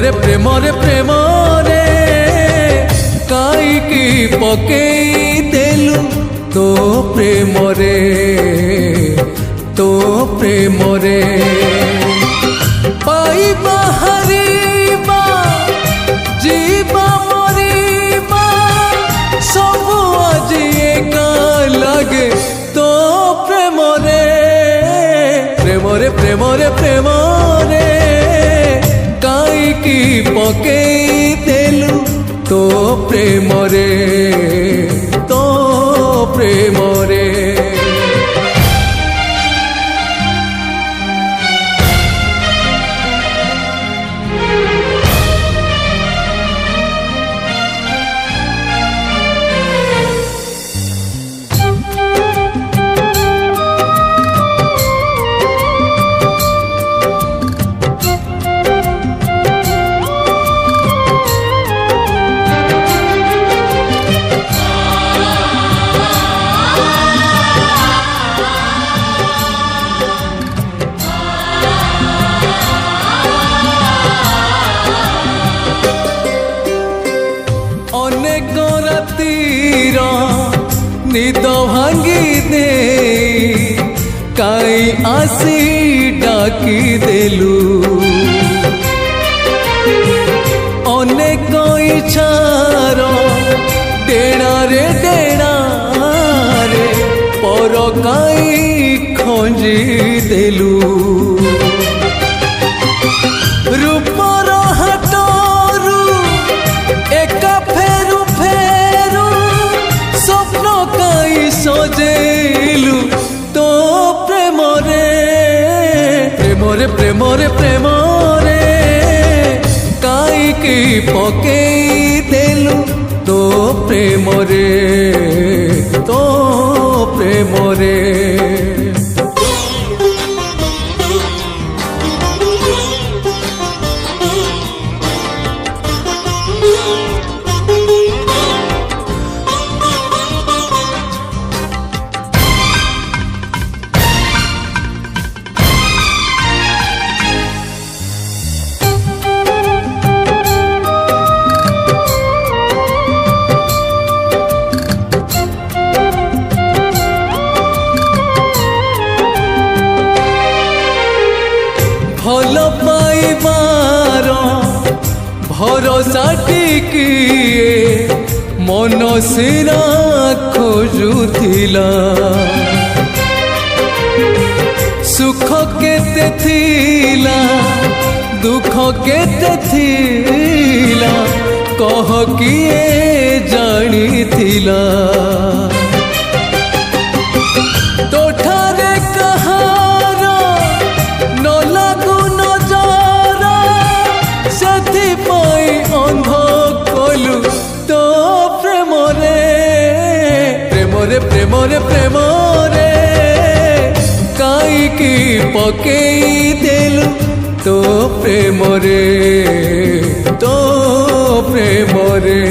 रे प्रेम रे प्रेम रे काईकी पकेई देलु तो प्रेम रे तो प्रेम रे पाइबा हारिबा जीवा मरिबा सब आज एका लागे तो प्रेम रे प्रेम रे प्रेम रे प्रेम रे काईकी पकेई देलु तो प्रेम रे तो प्रेम रे निद भांगी दे काई आसी डाकी देलु अनेक इच्छार डेणा रे पर काई खंजी देलु रूपर हाटरू एका फेरू फेरू स्वप्न काई सजेलु तो प्रेम रे प्रेम रे प्रेम रे प्रेम रे काई की पकेई देलु तो प्रेम रे तो प्रेम रे भल पाइबार भरोसा टिकिए मन सिरा खोजुथिला सुख केते थिला दुख केते थिला कह किए जानी थिला तोठारे कहार न लागू अंध कलु तो प्रेम रे प्रेम रे प्रेम रे प्रेम रे काईकी पकेई देलु तो प्रेम रे तो प्रेम रे।